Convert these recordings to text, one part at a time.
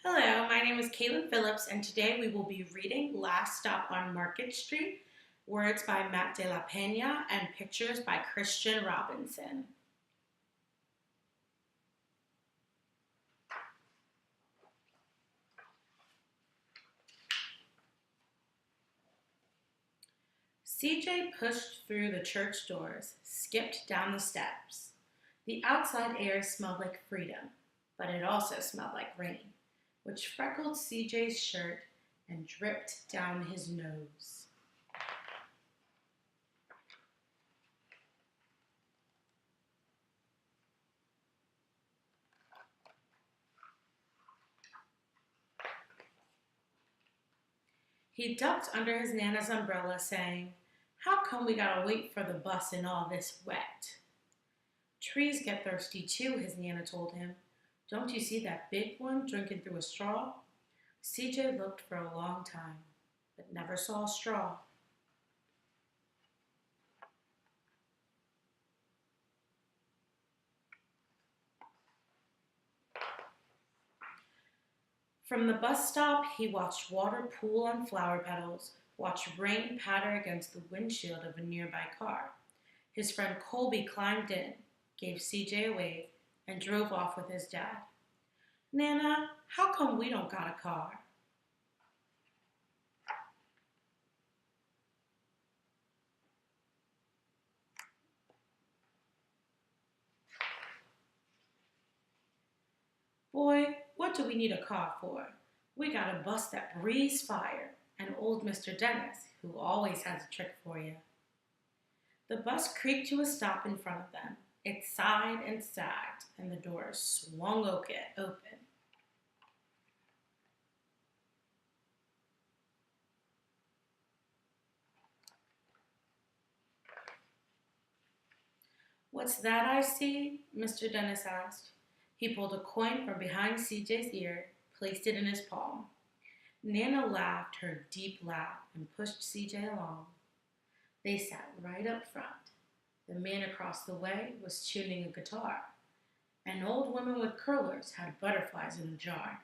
Hello, my name is Caitlin Phillips, and today we will be reading Last Stop on Market Street, words by Matt de la Pena, and pictures by Christian Robinson. CJ pushed through the church doors, skipped down the steps. The outside air smelled like freedom, but it also smelled like rain, which freckled CJ's shirt and dripped down his nose. He ducked under his Nana's umbrella, saying, "How come we gotta wait for the bus in all this wet?" "Trees get thirsty too," his Nana told him. "Don't you see that big one drinking through a straw?" CJ looked for a long time, but never saw a straw. From the bus stop, he watched water pool on flower petals, watched rain patter against the windshield of a nearby car. His friend Colby climbed in, gave CJ a wave, and drove off with his dad. "Nana, how come we don't got a car?" "Boy, what do we need a car for? We got a bus that breathes fire, and old Mr. Dennis, who always has a trick for you." The bus creaked to a stop in front of them. It sighed and sagged, and the doors swung open. "What's that I see?" Mr. Dennis asked. He pulled a coin from behind CJ's ear, placed it in his palm. Nana laughed her deep laugh and pushed CJ along. They sat right up front. The man across the way was tuning a guitar. An old woman with curlers had butterflies in a jar.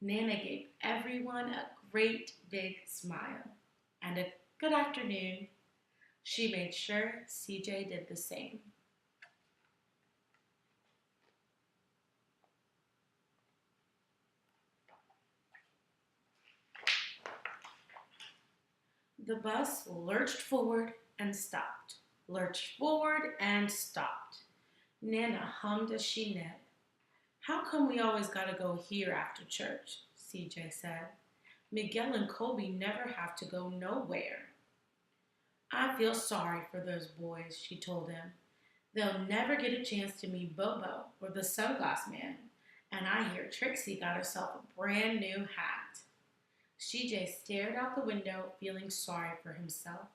Nana gave everyone a great big smile and a good afternoon. She made sure CJ did the same. The bus lurched forward and stopped, lurched forward and stopped. Nana hummed as she knit. "How come we always gotta go here after church?" CJ said. "Miguel and Colby never have to go nowhere." "I feel sorry for those boys," she told him. "They'll never get a chance to meet Bobo or the sunglass man, and I hear Trixie got herself a brand new hat." CJ stared out the window, feeling sorry for himself.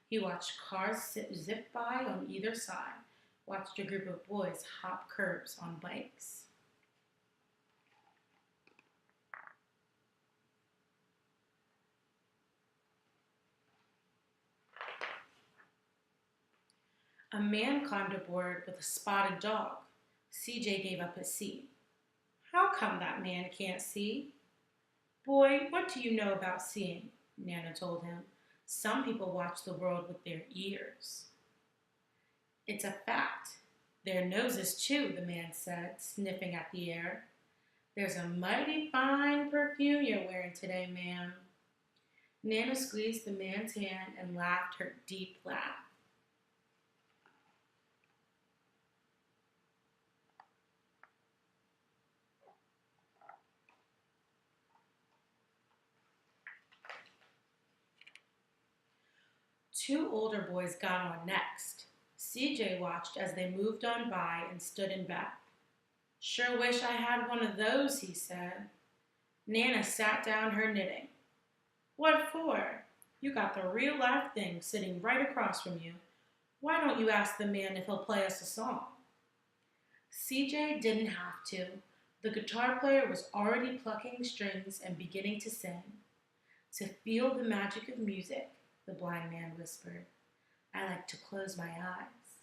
He watched cars zip by on either side, watched a group of boys hop curbs on bikes. A man climbed aboard with a spotted dog. CJ gave up his seat. "How come that man can't see?" "Boy, what do you know about seeing?" Nana told him. "Some people watch the world with their ears." "It's a fact. Their noses, too," the man said, sniffing at the air. "There's a mighty fine perfume you're wearing today, ma'am." Nana squeezed the man's hand and laughed her deep laugh. Two older boys got on next. CJ watched as they moved on by and stood in back. "Sure wish I had one of those," he said. Nana sat down her knitting. "What for? You got the real life thing sitting right across from you. Why don't you ask the man if he'll play us a song?" CJ didn't have to. The guitar player was already plucking strings and beginning to sing. "To feel the magic of music," the blind man whispered, "I like to close my eyes."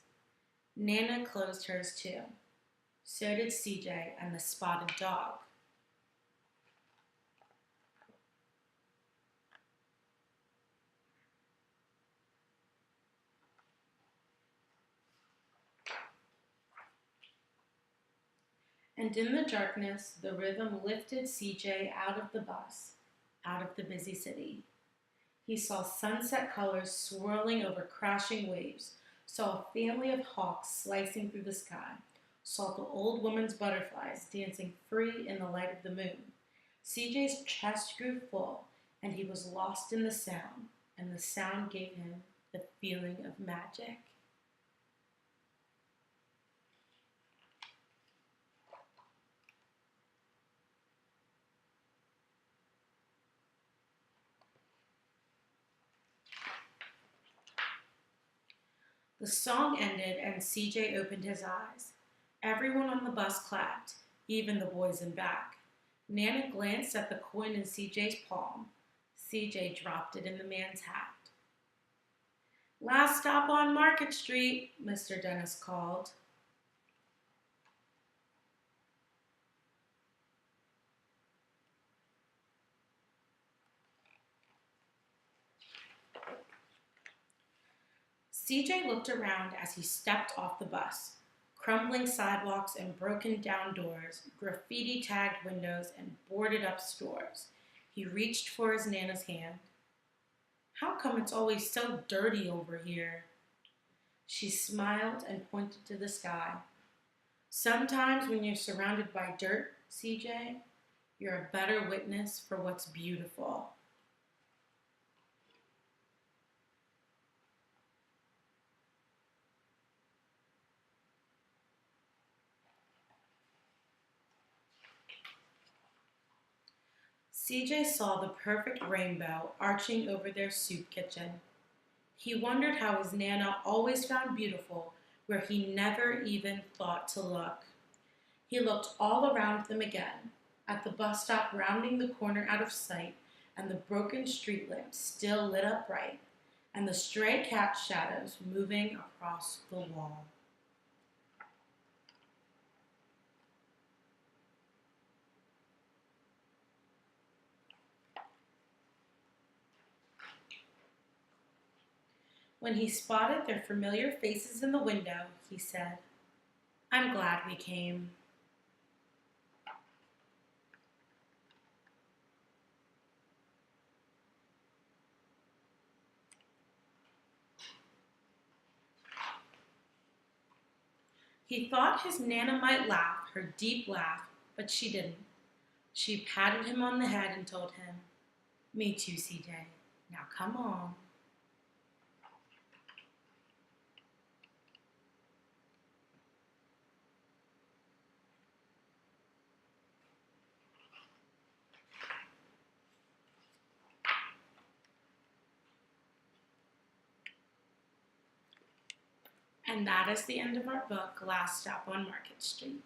Nana closed hers too. So did CJ and the spotted dog. And in the darkness, the rhythm lifted CJ out of the bus, out of the busy city. He saw sunset colors swirling over crashing waves, saw a family of hawks slicing through the sky, saw the old woman's butterflies dancing free in the light of the moon. CJ's chest grew full, and he was lost in the sound, and the sound gave him the feeling of magic. The song ended, and CJ opened his eyes. Everyone on the bus clapped, even the boys in back. Nana glanced at the coin in CJ's palm. CJ dropped it in the man's hat. Last stop on Market Street, Mr. Dennis called. CJ looked around as he stepped off the bus. Crumbling sidewalks and broken down doors, graffiti tagged windows, and boarded up stores. He reached for his Nana's hand. How come it's always so dirty over here? She smiled and pointed to the sky. Sometimes when you're surrounded by dirt, CJ, you're a better witness for what's beautiful. CJ saw the perfect rainbow arching over their soup kitchen. He wondered how his Nana always found beautiful where he never even thought to look. He looked all around them again, at the bus stop rounding the corner out of sight, and the broken street lamp still lit up bright, and the stray cat shadows moving across the wall. When he spotted their familiar faces in the window, he said, I'm glad we came. He thought his Nana might laugh, her deep laugh, but she didn't. She patted him on the head and told him, Me too, CJ. Now come on. And that is the end of our book, Last Stop on Market Street.